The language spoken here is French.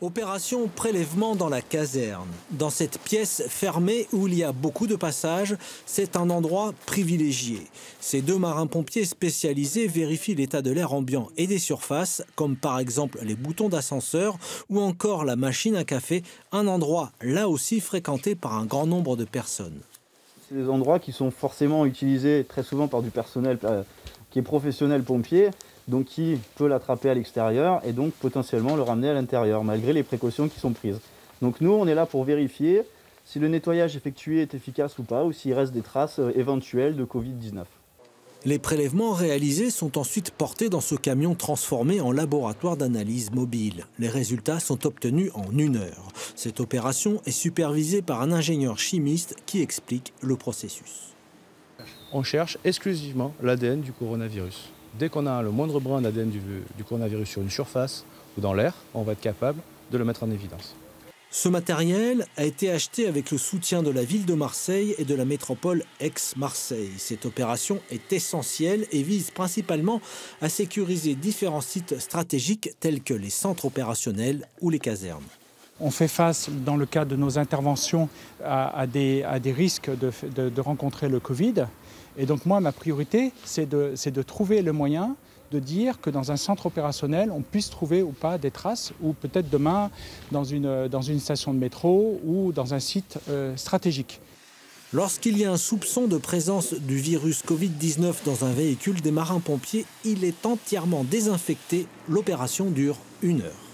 Opération prélèvement dans la caserne. Dans cette pièce fermée où il y a beaucoup de passages, c'est un endroit privilégié. Ces deux marins-pompiers spécialisés vérifient l'état de l'air ambiant et des surfaces, comme par exemple les boutons d'ascenseur ou encore la machine à café, un endroit là aussi fréquenté par un grand nombre de personnes. C'est des endroits qui sont forcément utilisés très souvent par du personnel qui est professionnel pompier, donc qui peut l'attraper à l'extérieur et donc potentiellement le ramener à l'intérieur, malgré les précautions qui sont prises. Donc nous, on est là pour vérifier si le nettoyage effectué est efficace ou pas, ou s'il reste des traces éventuelles de Covid-19. Les prélèvements réalisés sont ensuite portés dans ce camion transformé en laboratoire d'analyse mobile. Les résultats sont obtenus en 1 heure. Cette opération est supervisée par un ingénieur chimiste qui explique le processus. On cherche exclusivement l'ADN du coronavirus. Dès qu'on a le moindre brin d'ADN du coronavirus sur une surface ou dans l'air, on va être capable de le mettre en évidence. Ce matériel a été acheté avec le soutien de la ville de Marseille et de la métropole Aix-Marseille. Cette opération est essentielle et vise principalement à sécuriser différents sites stratégiques tels que les centres opérationnels ou les casernes. On fait face, dans le cadre de nos interventions, à des risques de rencontrer le Covid. Et donc moi, ma priorité, c'est de trouver le moyen de dire que dans un centre opérationnel, on puisse trouver ou pas des traces, ou peut-être demain dans une station de métro ou dans un site stratégique. Lorsqu'il y a un soupçon de présence du virus Covid-19 dans un véhicule des marins-pompiers, il est entièrement désinfecté. L'opération dure 1 heure.